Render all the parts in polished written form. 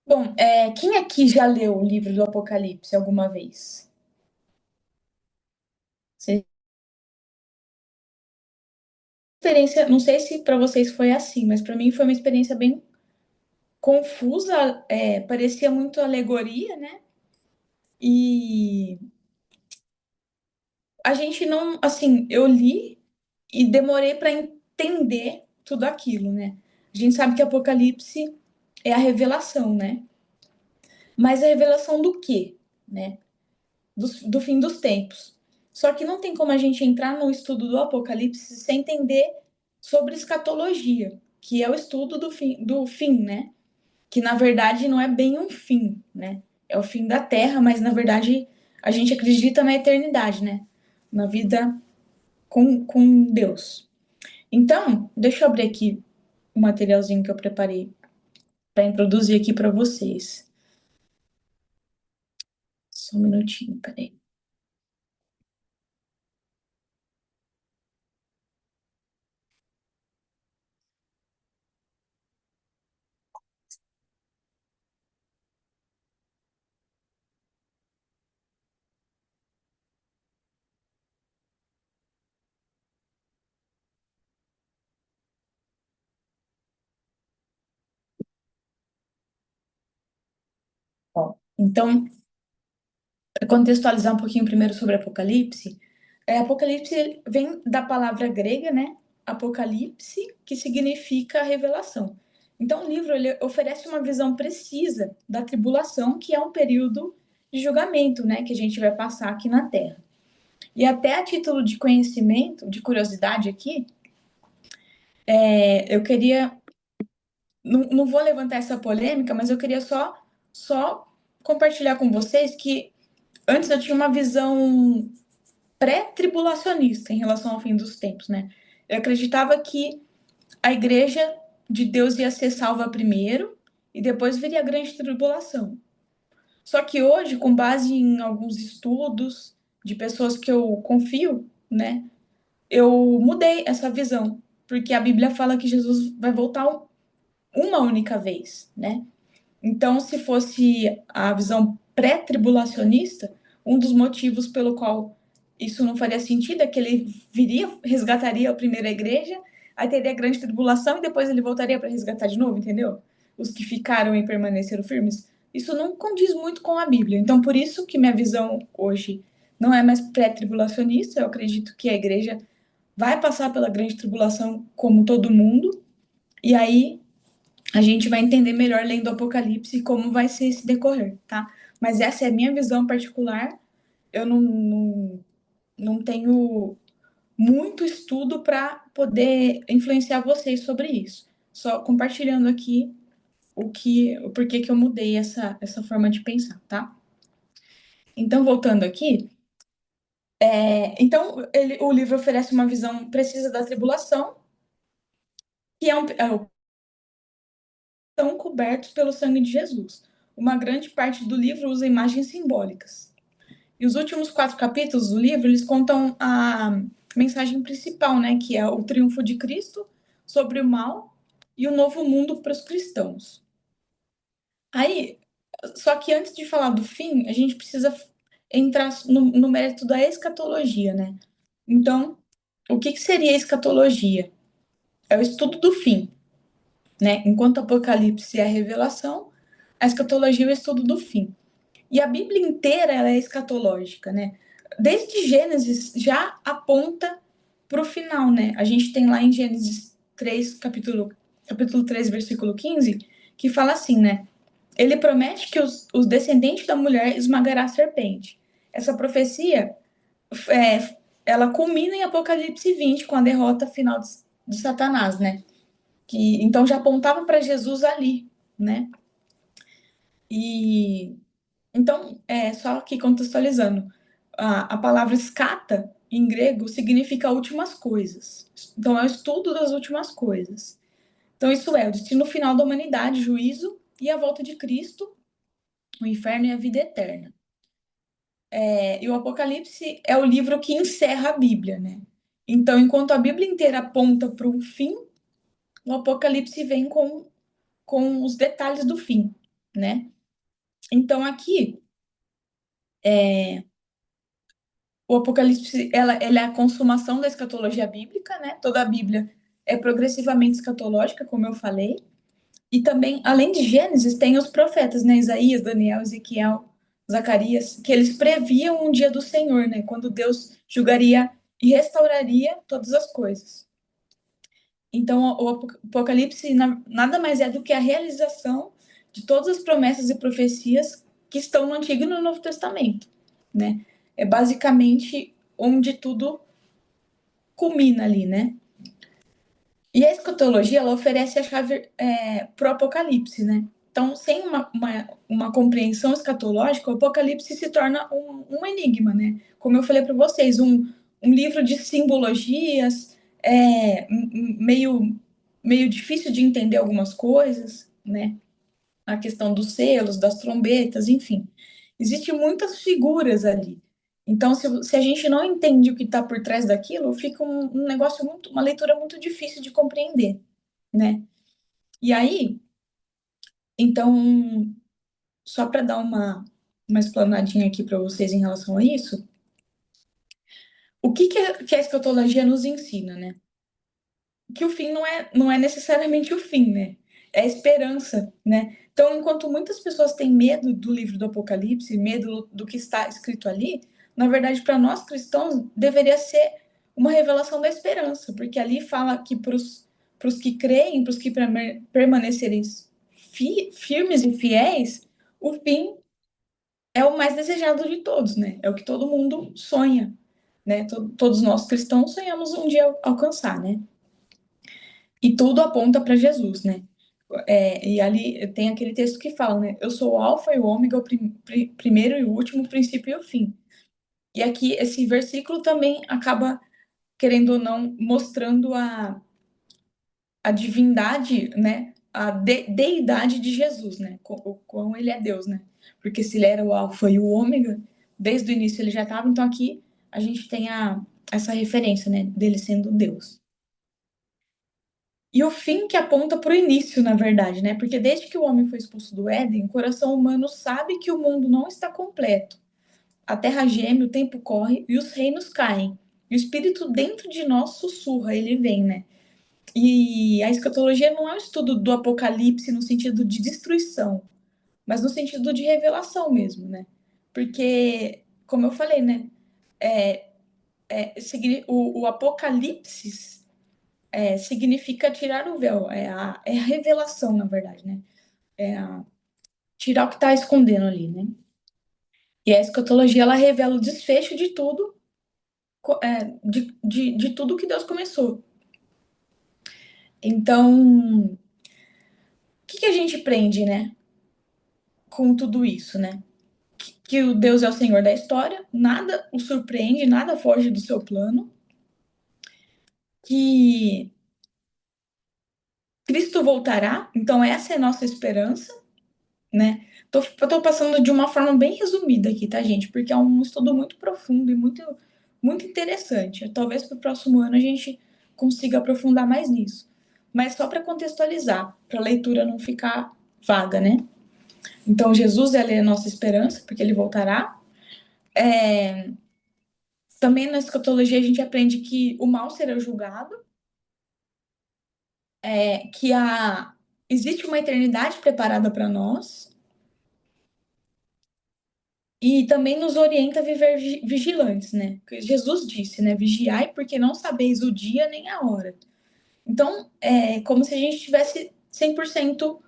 Bom, quem aqui já leu o livro do Apocalipse alguma vez? Você- Experiência, não sei se para vocês foi assim, mas para mim foi uma experiência bem confusa, parecia muito alegoria, né? E a gente não, assim, eu li e demorei para entender tudo aquilo, né? A gente sabe que Apocalipse é a revelação, né? Mas a revelação do quê, né? Do fim dos tempos. Só que não tem como a gente entrar no estudo do Apocalipse sem entender sobre escatologia, que é o estudo do fim, né? Que na verdade não é bem um fim, né? É o fim da Terra, mas na verdade a gente acredita na eternidade, né? Na vida com Deus. Então, deixa eu abrir aqui o materialzinho que eu preparei para introduzir aqui para vocês. Só um minutinho, peraí. Ó, então, para contextualizar um pouquinho primeiro sobre Apocalipse, Apocalipse vem da palavra grega, né? Apocalipse, que significa revelação. Então, o livro ele oferece uma visão precisa da tribulação, que é um período de julgamento, né? Que a gente vai passar aqui na Terra. E até a título de conhecimento, de curiosidade aqui, eu queria. Não vou levantar essa polêmica, mas eu queria só compartilhar com vocês que antes eu tinha uma visão pré-tribulacionista em relação ao fim dos tempos, né? Eu acreditava que a igreja de Deus ia ser salva primeiro e depois viria a grande tribulação. Só que hoje, com base em alguns estudos de pessoas que eu confio, né, eu mudei essa visão, porque a Bíblia fala que Jesus vai voltar uma única vez, né? Então, se fosse a visão pré-tribulacionista, um dos motivos pelo qual isso não faria sentido é que ele viria, resgataria a primeira igreja, aí teria a grande tribulação e depois ele voltaria para resgatar de novo, entendeu? Os que ficaram e permaneceram firmes. Isso não condiz muito com a Bíblia. Então, por isso que minha visão hoje não é mais pré-tribulacionista. Eu acredito que a igreja vai passar pela grande tribulação como todo mundo, e aí a gente vai entender melhor lendo o Apocalipse como vai ser esse decorrer, tá? Mas essa é a minha visão particular. Eu não tenho muito estudo para poder influenciar vocês sobre isso. Só compartilhando aqui o porquê que eu mudei essa forma de pensar, tá? Então, voltando aqui, então o livro oferece uma visão precisa da tribulação, que estão cobertos pelo sangue de Jesus. Uma grande parte do livro usa imagens simbólicas. E os últimos 4 capítulos do livro, eles contam a mensagem principal, né? Que é o triunfo de Cristo sobre o mal e o novo mundo para os cristãos. Aí, só que antes de falar do fim, a gente precisa entrar no mérito da escatologia, né? Então, o que seria a escatologia? É o estudo do fim, né? Enquanto o Apocalipse é a revelação, a escatologia é o estudo do fim. E a Bíblia inteira ela é escatológica, né? Desde Gênesis já aponta para o final, né? A gente tem lá em Gênesis 3, capítulo 3, versículo 15, que fala assim, né? Ele promete que os descendentes da mulher esmagará a serpente. Essa profecia, ela culmina em Apocalipse 20, com a derrota final de Satanás, né? Que, então já apontava para Jesus ali, né? E então, só aqui contextualizando, a palavra escata, em grego, significa últimas coisas. Então, é o estudo das últimas coisas. Então, isso é o destino final da humanidade, juízo e a volta de Cristo, o inferno e a vida eterna. E o Apocalipse é o livro que encerra a Bíblia, né? Então, enquanto a Bíblia inteira aponta para um fim, o Apocalipse vem com os detalhes do fim. né? Então aqui o Apocalipse, ela é a consumação da escatologia bíblica, né? Toda a Bíblia é progressivamente escatológica, como eu falei. E também, além de Gênesis, tem os profetas, né? Isaías, Daniel, Ezequiel, Zacarias, que eles previam um dia do Senhor, né? Quando Deus julgaria e restauraria todas as coisas. Então, o Apocalipse nada mais é do que a realização de todas as promessas e profecias que estão no Antigo e no Novo Testamento, né? É basicamente onde tudo culmina ali, né? E a escatologia, ela oferece a chave para o Apocalipse, né? Então, sem uma compreensão escatológica, o Apocalipse se torna um enigma, né? Como eu falei para vocês, um livro de simbologias, meio difícil de entender algumas coisas, né? A questão dos selos, das trombetas, enfim. Existem muitas figuras ali. Então, se a gente não entende o que está por trás daquilo, fica um negócio uma leitura muito difícil de compreender, né? E aí, então, só para dar uma explanadinha aqui para vocês em relação a isso, o que a escatologia nos ensina, né? Que o fim não é necessariamente o fim, né? É a esperança, né? Então, enquanto muitas pessoas têm medo do livro do Apocalipse, medo do que está escrito ali, na verdade, para nós cristãos, deveria ser uma revelação da esperança, porque ali fala que para os que creem, para os que permanecerem firmes e fiéis, o fim é o mais desejado de todos, né? É o que todo mundo sonha, né? Todos nós cristãos sonhamos um dia alcançar, né? E tudo aponta para Jesus, né? E ali tem aquele texto que fala, né? Eu sou o alfa e o ômega, o primeiro e o último, o princípio e o fim. E aqui esse versículo também acaba, querendo ou não, mostrando a divindade, né? A deidade de Jesus, né? O quão ele é Deus, né? Porque se ele era o alfa e o ômega, desde o início ele já estava, então aqui a gente tem essa referência, né? Dele sendo Deus. E o fim que aponta para o início, na verdade, né? Porque desde que o homem foi expulso do Éden, o coração humano sabe que o mundo não está completo. A terra geme, o tempo corre e os reinos caem. E o espírito dentro de nós sussurra, ele vem, né? E a escatologia não é um estudo do apocalipse no sentido de destruição, mas no sentido de revelação mesmo, né? Porque, como eu falei, né? O apocalipse significa tirar o véu, é a revelação, na verdade, né? Tirar o que está escondendo ali, né? E a escatologia, ela revela o desfecho de tudo, de tudo que Deus começou. Então, o que a gente aprende, né? Com tudo isso, né? Que o Deus é o Senhor da história, nada o surpreende, nada foge do seu plano, que Cristo voltará, então essa é a nossa esperança, né? Eu tô passando de uma forma bem resumida aqui, tá, gente? Porque é um estudo muito profundo e muito interessante. Talvez para o próximo ano a gente consiga aprofundar mais nisso. Mas só para contextualizar, para a leitura não ficar vaga, né? Então, Jesus é a nossa esperança, porque ele voltará. Também na escatologia a gente aprende que o mal será julgado, que existe uma eternidade preparada para nós, e também nos orienta a viver vigilantes, né? Porque Jesus disse, né? Vigiai porque não sabeis o dia nem a hora. Então, é como se a gente tivesse 100%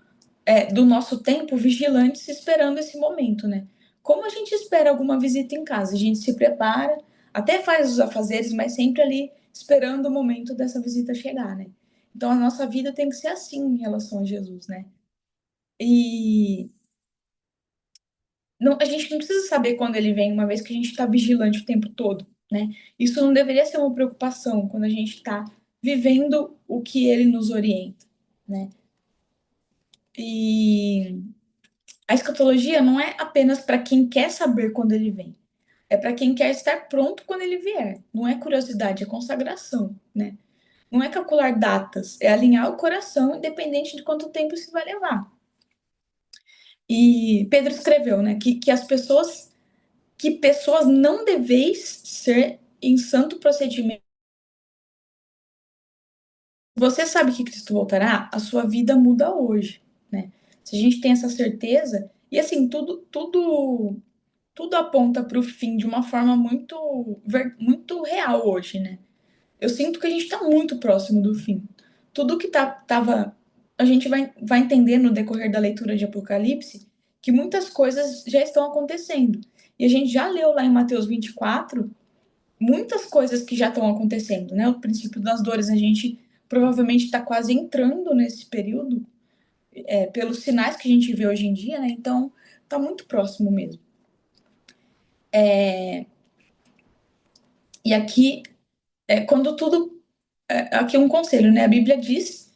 do nosso tempo vigilantes esperando esse momento, né? Como a gente espera alguma visita em casa? A gente se prepara, até faz os afazeres, mas sempre ali esperando o momento dessa visita chegar, né? Então, a nossa vida tem que ser assim em relação a Jesus, né? E não, a gente não precisa saber quando ele vem, uma vez que a gente está vigilante o tempo todo, né? Isso não deveria ser uma preocupação quando a gente está vivendo o que ele nos orienta, né? E a escatologia não é apenas para quem quer saber quando ele vem, é para quem quer estar pronto quando ele vier. Não é curiosidade, é consagração, né? Não é calcular datas, é alinhar o coração, independente de quanto tempo isso vai levar. E Pedro escreveu, né, que pessoas não deveis ser em santo procedimento. Você sabe que Cristo voltará, a sua vida muda hoje, né? Se a gente tem essa certeza, e assim, tudo aponta para o fim de uma forma muito real hoje, né? Eu sinto que a gente está muito próximo do fim. Tudo que tava. A gente vai entender no decorrer da leitura de Apocalipse que muitas coisas já estão acontecendo. E a gente já leu lá em Mateus 24 muitas coisas que já estão acontecendo, né? O princípio das dores, a gente provavelmente está quase entrando nesse período, pelos sinais que a gente vê hoje em dia, né? Então, está muito próximo mesmo. E aqui, quando tudo. Aqui é um conselho, né? A Bíblia diz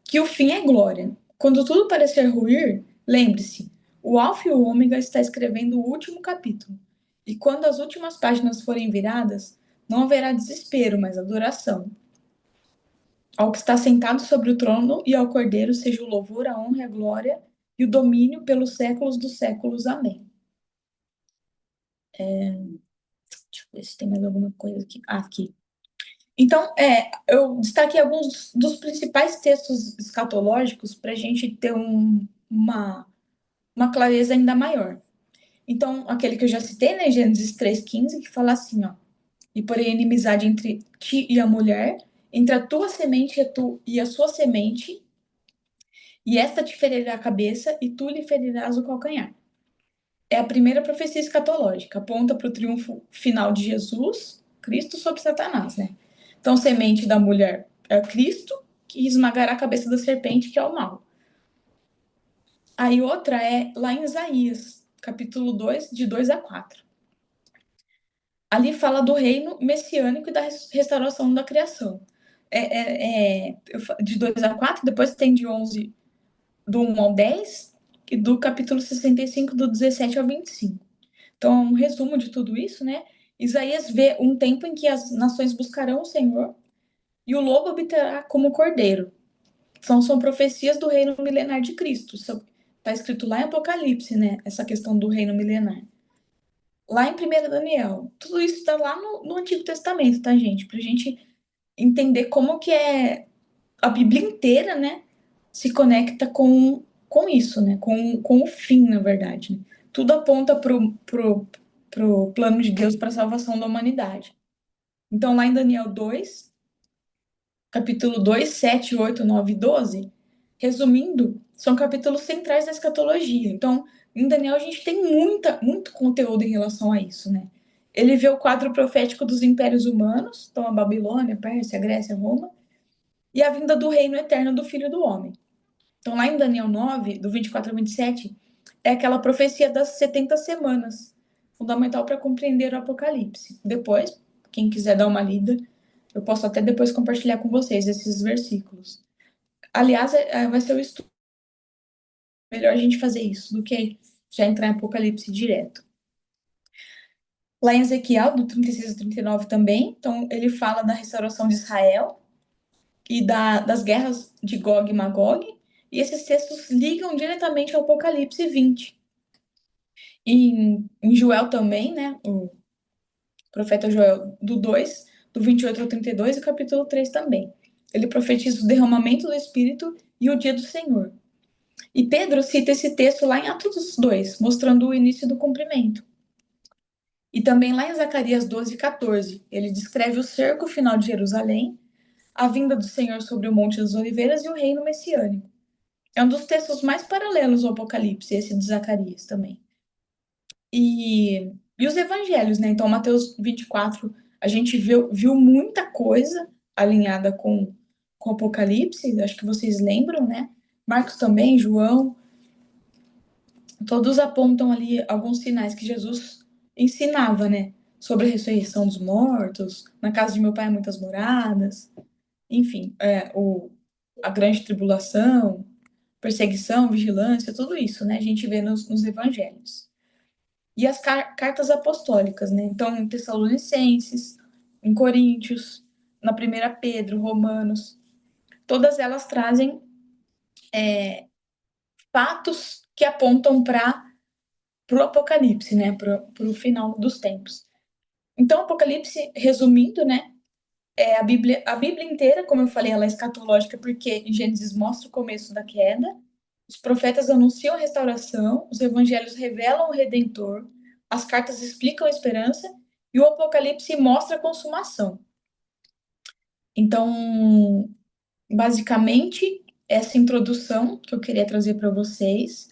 que o fim é glória. Quando tudo parecer ruir, lembre-se, o Alfa e o Ômega está escrevendo o último capítulo. E quando as últimas páginas forem viradas, não haverá desespero, mas adoração. Ao que está sentado sobre o trono e ao Cordeiro seja o louvor, a honra e a glória e o domínio pelos séculos dos séculos. Amém. Deixa eu ver se tem mais alguma coisa aqui. Aqui. Então, eu destaquei alguns dos principais textos escatológicos para a gente ter uma clareza ainda maior. Então, aquele que eu já citei, né, Gênesis 3,15, que fala assim, ó, e porém inimizade entre ti e a mulher, entre a tua semente e a sua semente, e esta te ferirá a cabeça, e tu lhe ferirás o calcanhar. É a primeira profecia escatológica, aponta para o triunfo final de Jesus, Cristo sobre Satanás, né? Então, semente da mulher é Cristo, que esmagará a cabeça da serpente, que é o mal. Aí outra é lá em Isaías, capítulo 2, de 2 a 4. Ali fala do reino messiânico e da restauração da criação. De 2 a 4, depois tem de 11, do 1 ao 10, e do capítulo 65, do 17 ao 25. Então, um resumo de tudo isso, né? Isaías vê um tempo em que as nações buscarão o Senhor e o lobo habitará como cordeiro. São profecias do reino milenar de Cristo. Está escrito lá em Apocalipse, né? Essa questão do reino milenar. Lá em 1 Daniel. Tudo isso está lá no Antigo Testamento, tá, gente? Para a gente entender como que a Bíblia inteira, né? Se conecta com isso, né? Com o fim, na verdade. Né? Tudo aponta pro plano de Deus para a salvação da humanidade. Então, lá em Daniel 2, capítulo 2, 7, 8, 9 e 12, resumindo, são capítulos centrais da escatologia. Então, em Daniel a gente tem muito conteúdo em relação a isso, né? Ele vê o quadro profético dos impérios humanos, então a Babilônia, a Pérsia, a Grécia, Roma, e a vinda do reino eterno do Filho do Homem. Então, lá em Daniel 9, do 24 ao 27, é aquela profecia das 70 semanas, fundamental para compreender o Apocalipse. Depois, quem quiser dar uma lida, eu posso até depois compartilhar com vocês esses versículos. Aliás, vai ser o estudo. Melhor a gente fazer isso do que já entrar em Apocalipse direto. Lá em Ezequiel, do 36 ao 39 também, então ele fala da restauração de Israel e das guerras de Gog e Magog, e esses textos ligam diretamente ao Apocalipse 20. E em Joel também, né? O profeta Joel, do 2, do 28 ao 32, e capítulo 3 também. Ele profetiza o derramamento do Espírito e o dia do Senhor. E Pedro cita esse texto lá em Atos 2, mostrando o início do cumprimento. E também lá em Zacarias 12, 14, ele descreve o cerco final de Jerusalém, a vinda do Senhor sobre o Monte das Oliveiras e o reino messiânico. É um dos textos mais paralelos ao Apocalipse, esse de Zacarias também. E os evangelhos, né? Então, Mateus 24, a gente viu muita coisa alinhada com o Apocalipse, acho que vocês lembram, né? Marcos também, João, todos apontam ali alguns sinais que Jesus ensinava, né? Sobre a ressurreição dos mortos, na casa de meu pai há muitas moradas, enfim, a grande tribulação, perseguição, vigilância, tudo isso, né? A gente vê nos evangelhos. E as cartas apostólicas, né? Então, em Tessalonicenses, em Coríntios, na primeira Pedro, Romanos, todas elas trazem fatos que apontam para o Apocalipse, né? Para o final dos tempos. Então, o Apocalipse, resumindo, né? É a Bíblia inteira, como eu falei, ela é escatológica porque em Gênesis mostra o começo da queda, os profetas anunciam a restauração, os evangelhos revelam o Redentor, as cartas explicam a esperança e o Apocalipse mostra a consumação. Então, basicamente, essa introdução que eu queria trazer para vocês,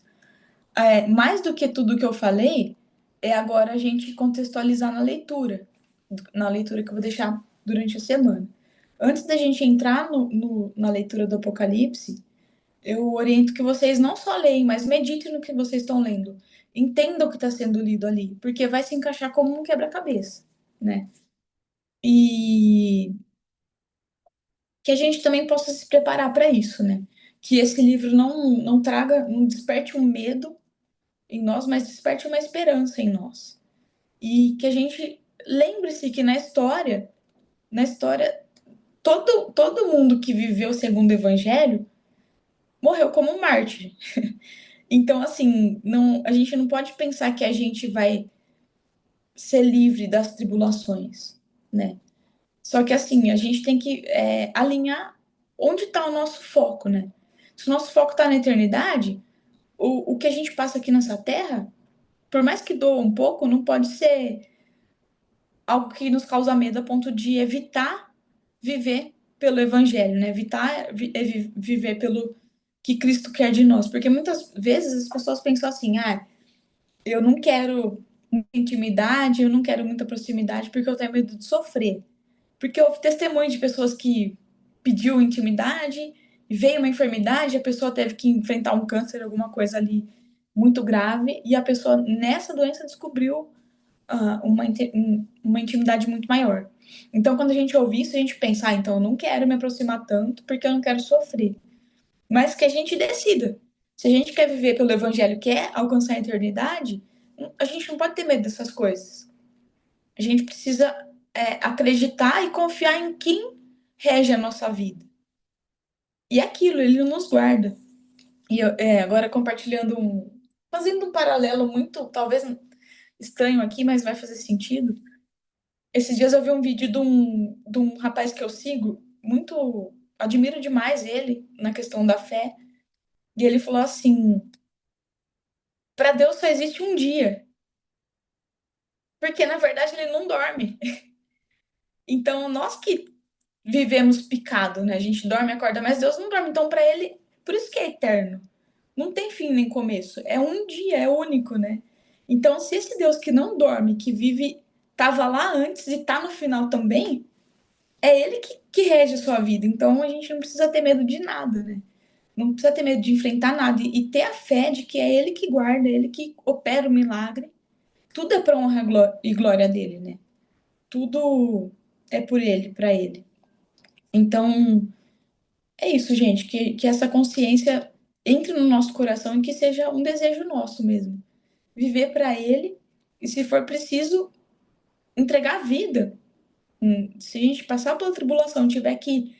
mais do que tudo que eu falei, é agora a gente contextualizar na leitura que eu vou deixar durante a semana. Antes da gente entrar na leitura do Apocalipse, eu oriento que vocês não só leem, mas meditem no que vocês estão lendo. Entendam o que está sendo lido ali, porque vai se encaixar como um quebra-cabeça, né? E que a gente também possa se preparar para isso, né? Que esse livro não traga, não desperte um medo em nós, mas desperte uma esperança em nós. E que a gente lembre-se que na história, todo mundo que viveu segundo o evangelho morreu como um mártir. Então, assim, a gente não pode pensar que a gente vai ser livre das tribulações, né? Só que, assim, a gente tem que alinhar onde está o nosso foco, né? Se o nosso foco está na eternidade, o que a gente passa aqui nessa terra, por mais que doa um pouco, não pode ser algo que nos causa medo a ponto de evitar viver pelo evangelho, né? Evitar viver pelo que Cristo quer de nós. Porque muitas vezes as pessoas pensam assim, eu não quero muita intimidade, eu não quero muita proximidade porque eu tenho medo de sofrer. Porque houve testemunho de pessoas que pediu intimidade, veio uma enfermidade, a pessoa teve que enfrentar um câncer, alguma coisa ali muito grave, e a pessoa nessa doença descobriu uma intimidade muito maior. Então, quando a gente ouve isso, a gente pensa, então eu não quero me aproximar tanto porque eu não quero sofrer. Mas que a gente decida. Se a gente quer viver pelo evangelho, quer alcançar a eternidade, a gente não pode ter medo dessas coisas. A gente precisa acreditar e confiar em quem rege a nossa vida. E aquilo, ele nos guarda. E agora compartilhando fazendo um paralelo muito, talvez estranho aqui, mas vai fazer sentido. Esses dias eu vi um vídeo de um rapaz que eu sigo, muito, admiro demais ele na questão da fé. E ele falou assim: para Deus só existe um dia, porque na verdade ele não dorme. Então nós que vivemos picado, né? A gente dorme e acorda, mas Deus não dorme. Então para ele, por isso que é eterno. Não tem fim nem começo. É um dia, é único, né? Então se esse Deus que não dorme, que vive, tava lá antes e tá no final também, é ele que rege a sua vida. Então a gente não precisa ter medo de nada, né? Não precisa ter medo de enfrentar nada e ter a fé de que é ele que guarda, é ele que opera o milagre. Tudo é para honra e glória dele, né? Tudo é por ele, para ele. Então, é isso, gente. Que essa consciência entre no nosso coração e que seja um desejo nosso mesmo. Viver para ele e, se for preciso, entregar a vida. Se a gente passar pela tribulação, tiver que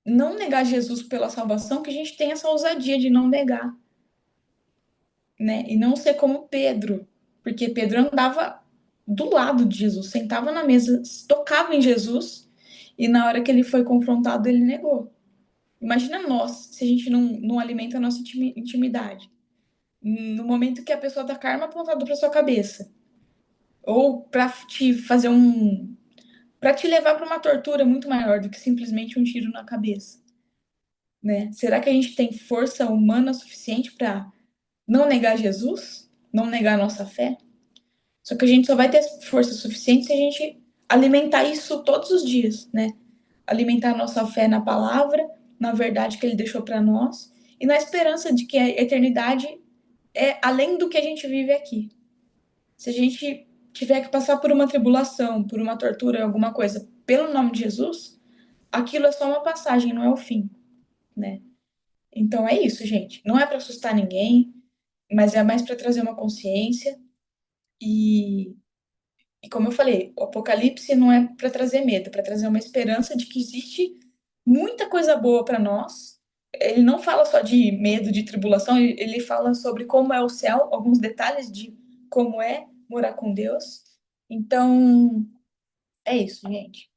não negar Jesus pela salvação, que a gente tenha essa ousadia de não negar, né? E não ser como Pedro, porque Pedro andava do lado de Jesus, sentava na mesa, tocava em Jesus, e na hora que ele foi confrontado, ele negou. Imagina nós, se a gente não alimenta a nossa intimidade. No momento que a pessoa tá com a arma apontada para sua cabeça, ou para te fazer para te levar para uma tortura muito maior do que simplesmente um tiro na cabeça, né? Será que a gente tem força humana suficiente para não negar Jesus, não negar a nossa fé? Só que a gente só vai ter força suficiente se a gente alimentar isso todos os dias, né? Alimentar a nossa fé na palavra, na verdade que ele deixou para nós e na esperança de que a eternidade é além do que a gente vive aqui. Se a gente tiver que passar por uma tribulação, por uma tortura, alguma coisa, pelo nome de Jesus, aquilo é só uma passagem, não é o fim, né? Então é isso, gente. Não é para assustar ninguém, mas é mais para trazer uma consciência e como eu falei, o Apocalipse não é para trazer medo, é para trazer uma esperança de que existe muita coisa boa para nós ele não fala só de medo, de tribulação, ele fala sobre como é o céu, alguns detalhes de como é morar com Deus. Então, é isso, gente.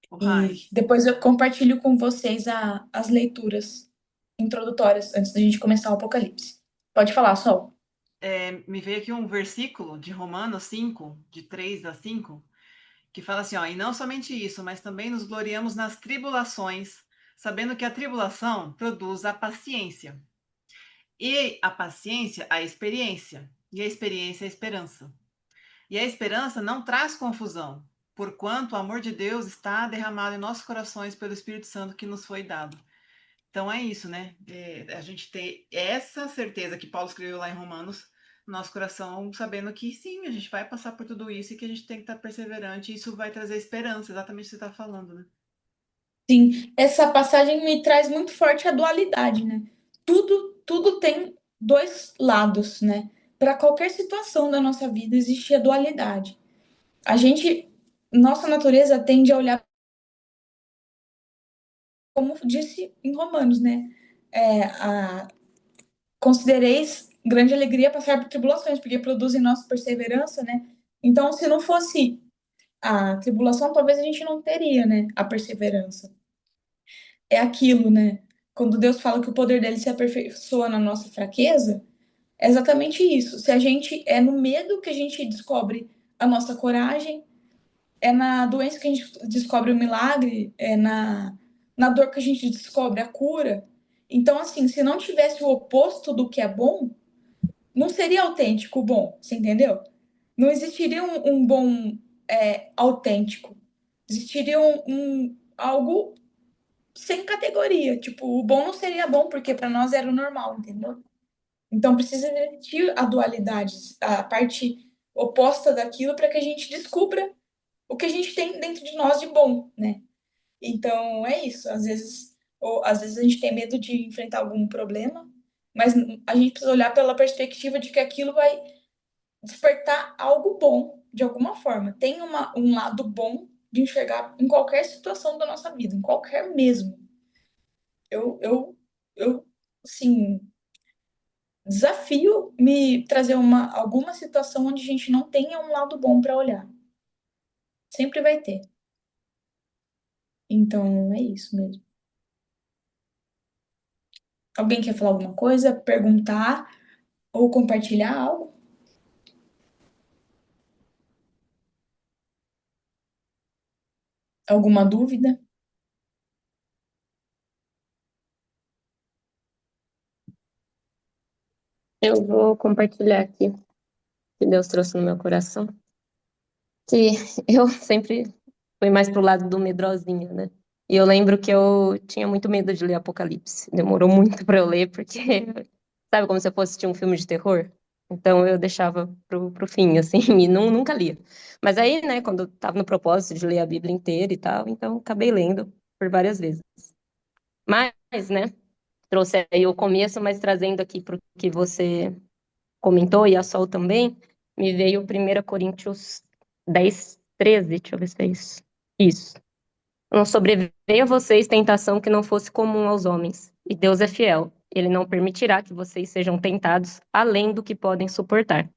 O E Rai, depois eu compartilho com vocês as leituras introdutórias antes da gente começar o Apocalipse. Pode falar, Sol. me veio aqui um versículo de Romanos 5, de 3 a 5, que fala assim, ó, e não somente isso, mas também nos gloriamos nas tribulações, sabendo que a tribulação produz a paciência. E a paciência, a experiência. E a experiência, a esperança. E a esperança não traz confusão, porquanto o amor de Deus está derramado em nossos corações pelo Espírito Santo que nos foi dado. Então é isso, né? A gente ter essa certeza que Paulo escreveu lá em Romanos, no nosso coração, sabendo que sim, a gente vai passar por tudo isso e que a gente tem que estar perseverante, e isso vai trazer esperança, exatamente o que você está falando, né? Sim, essa passagem me traz muito forte a dualidade, né? Tudo tem dois lados, né? Para qualquer situação da nossa vida existe a dualidade. A gente, nossa natureza tende a olhar, como disse em Romanos, né? Considereis grande alegria passar por tribulações, porque produzem nossa perseverança, né? Então, se não fosse a tribulação, talvez a gente não teria, né? A perseverança. É aquilo, né? Quando Deus fala que o poder dele se aperfeiçoa na nossa fraqueza, é exatamente isso. Se a gente é no medo que a gente descobre a nossa coragem, é na doença que a gente descobre o milagre, na dor que a gente descobre a cura. Então, assim, se não tivesse o oposto do que é bom, não seria autêntico o bom, você entendeu? Não existiria um bom autêntico. Existiria algo sem categoria. Tipo, o bom não seria bom, porque para nós era o normal, entendeu? Então precisa existir a dualidade, a parte oposta daquilo, para que a gente descubra o que a gente tem dentro de nós de bom, né? Então é isso. Às vezes a gente tem medo de enfrentar algum problema, mas a gente precisa olhar pela perspectiva de que aquilo vai despertar algo bom de alguma forma. Tem um lado bom de enxergar em qualquer situação da nossa vida, em qualquer mesmo. Eu, assim, desafio me trazer alguma situação onde a gente não tenha um lado bom para olhar. Sempre vai ter. Então, é isso mesmo. Alguém quer falar alguma coisa, perguntar ou compartilhar algo? Alguma dúvida? Eu vou compartilhar aqui que Deus trouxe no meu coração. Que eu sempre fui mais pro lado do medrosinha, né? E eu lembro que eu tinha muito medo de ler Apocalipse. Demorou muito para eu ler, porque sabe como se eu fosse assistir um filme de terror? Então eu deixava pro fim, assim, e nunca lia. Mas aí, né, quando eu tava no propósito de ler a Bíblia inteira e tal, então acabei lendo por várias vezes. Mas, né, trouxe aí o começo, mas trazendo aqui pro que você comentou, e a Sol também, me veio 1 Coríntios 10:13, deixa eu ver se é isso. Isso. Não sobreveio a vocês tentação que não fosse comum aos homens, e Deus é fiel. Ele não permitirá que vocês sejam tentados além do que podem suportar.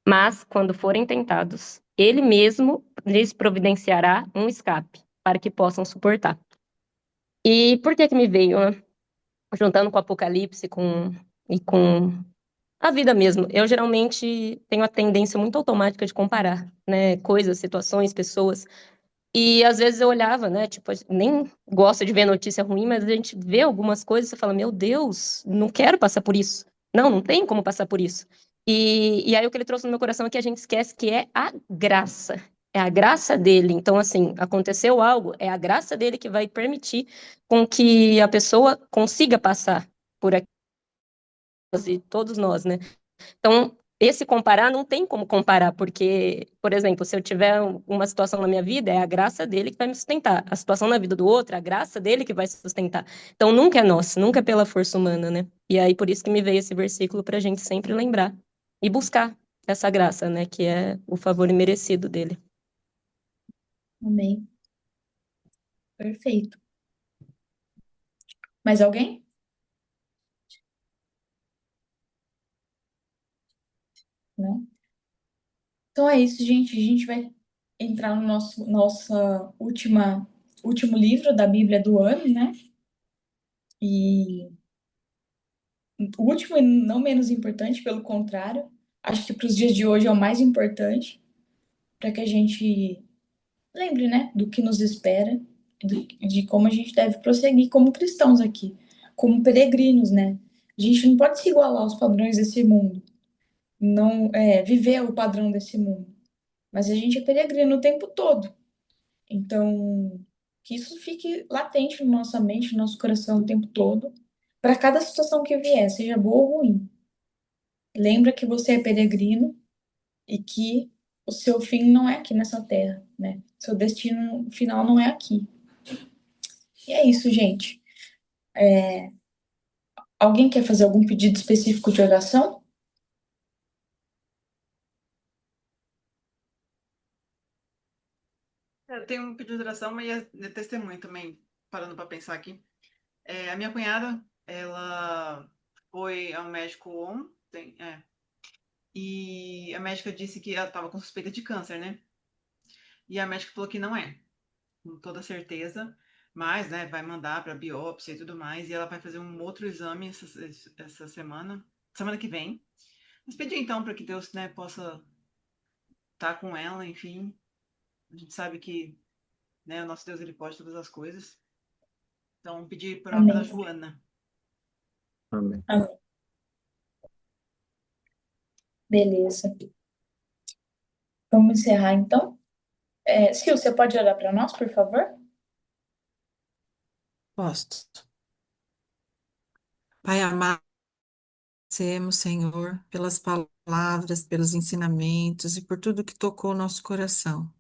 Mas, quando forem tentados, Ele mesmo lhes providenciará um escape, para que possam suportar. E por que que me veio, né? Juntando com o Apocalipse e com a vida mesmo. Eu geralmente tenho a tendência muito automática de comparar, né? Coisas, situações, pessoas. E às vezes eu olhava, né? Tipo, nem gosto de ver notícia ruim, mas a gente vê algumas coisas e fala: Meu Deus, não quero passar por isso. Não tem como passar por isso. E aí o que ele trouxe no meu coração é que a gente esquece que é a graça. É a graça dele. Então, assim, aconteceu algo, é a graça dele que vai permitir com que a pessoa consiga passar por aquilo, e todos nós, né? Então, esse comparar não tem como comparar, porque, por exemplo, se eu tiver uma situação na minha vida, é a graça dele que vai me sustentar. A situação na vida do outro, é a graça dele que vai se sustentar. Então, nunca é nossa, nunca é pela força humana, né? E aí, por isso que me veio esse versículo para a gente sempre lembrar e buscar essa graça, né? Que é o favor imerecido dele. Amém. Perfeito. Mais alguém? Não? Então é isso, gente. A gente vai entrar no nossa último livro da Bíblia do ano, né? E o último e não menos importante, pelo contrário, acho que para os dias de hoje é o mais importante, para que a gente lembre, né, do que nos espera, de como a gente deve prosseguir como cristãos aqui, como peregrinos, né? A gente não pode se igualar aos padrões desse mundo, não viver o padrão desse mundo, mas a gente é peregrino o tempo todo. Então, que isso fique latente na nossa mente, no nosso coração o tempo todo, para cada situação que vier, seja boa ou ruim. Lembra que você é peregrino e que o seu fim não é aqui nessa terra, né? Seu destino final não é aqui. E é isso, gente. Alguém quer fazer algum pedido específico de oração? Eu tenho um pedido de oração, mas é testemunho também, parando para pensar aqui. A minha cunhada, ela foi ao médico ontem, e a médica disse que ela estava com suspeita de câncer, né? E a médica falou que não é, com toda certeza, mas, né, vai mandar para biópsia e tudo mais, e ela vai fazer um outro exame essa semana que vem. Mas pedir então para que Deus, né, possa estar com ela, enfim. A gente sabe que, né, o nosso Deus ele pode todas as coisas. Então, pedir pela Amém. Joana. Amém. Amém. Beleza. Vamos encerrar então. Sil, você pode orar para nós, por favor? Posto. Pai amado, agradecemos, Senhor, pelas palavras, pelos ensinamentos e por tudo que tocou o nosso coração,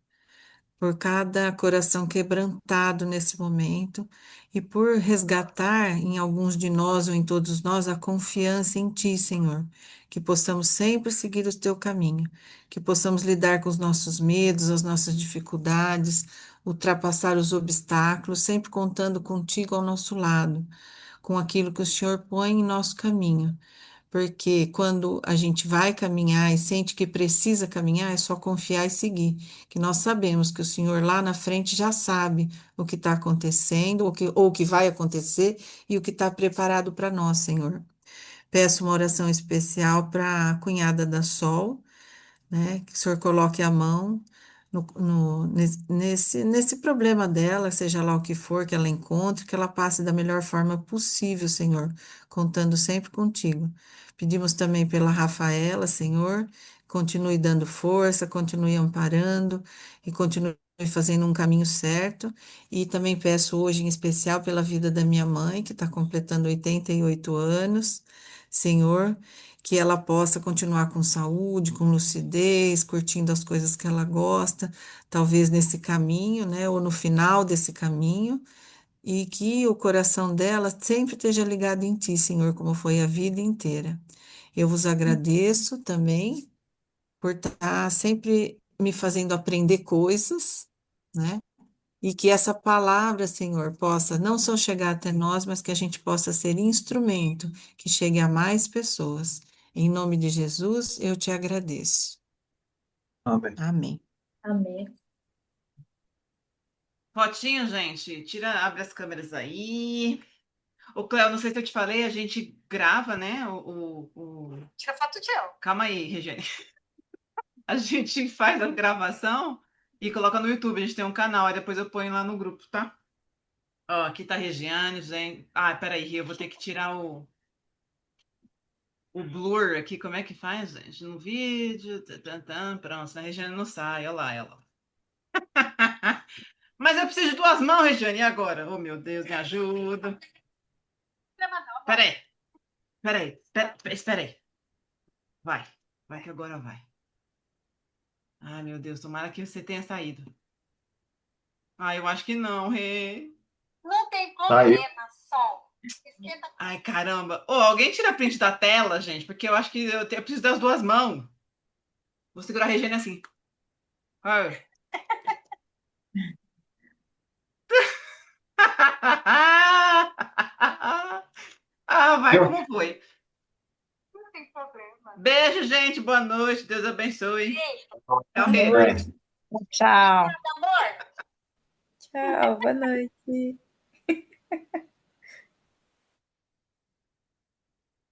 por cada coração quebrantado nesse momento e por resgatar em alguns de nós ou em todos nós a confiança em Ti, Senhor, que possamos sempre seguir o Teu caminho, que possamos lidar com os nossos medos, as nossas dificuldades, ultrapassar os obstáculos, sempre contando contigo ao nosso lado, com aquilo que o Senhor põe em nosso caminho. Porque quando a gente vai caminhar e sente que precisa caminhar, é só confiar e seguir. Que nós sabemos que o Senhor lá na frente já sabe o que está acontecendo, ou o que vai acontecer e o que está preparado para nós, Senhor. Peço uma oração especial para a cunhada da Sol, né? Que o Senhor coloque a mão nesse problema dela, seja lá o que for que ela encontre, que ela passe da melhor forma possível, Senhor, contando sempre contigo. Pedimos também pela Rafaela, Senhor, continue dando força, continue amparando e continue fazendo um caminho certo. E também peço hoje em especial pela vida da minha mãe, que está completando 88 anos, Senhor, que ela possa continuar com saúde, com lucidez, curtindo as coisas que ela gosta, talvez nesse caminho, né, ou no final desse caminho, e que o coração dela sempre esteja ligado em Ti, Senhor, como foi a vida inteira. Eu vos agradeço também por estar sempre me fazendo aprender coisas, né? E que essa palavra, Senhor, possa não só chegar até nós, mas que a gente possa ser instrumento que chegue a mais pessoas. Em nome de Jesus, eu te agradeço. Amém. Amém. Amém. Fotinho, gente, abre as câmeras aí. Ô, Cléo, não sei se eu te falei, a gente grava, né? Tira foto de eu. Calma aí, Regiane. A gente faz a gravação e coloca no YouTube. A gente tem um canal, aí depois eu ponho lá no grupo, tá? Ó, aqui tá a Regiane, gente. Ah, peraí, eu vou ter que tirar o blur aqui. Como é que faz, gente? No vídeo. Pronto, a Regiane não sai. Olha lá, ela. Mas eu preciso de duas mãos, Regiane. E agora? Oh, meu Deus, me ajuda. Peraí, espera aí. Vai, vai que agora vai. Ai, meu Deus, tomara que você tenha saído. Ah, eu acho que não, Rê. Não tem Saiu. problema, Sol. Esquenta. Ai, caramba. Ô, alguém tira print da tela, gente, porque eu acho que eu preciso das duas mãos. Vou segurar a Regiane assim. Ai. contar, vai como foi. Beijo, gente. Boa noite. Deus abençoe. Tchau, Rê. noite. Tchau. Tchau, boa noite.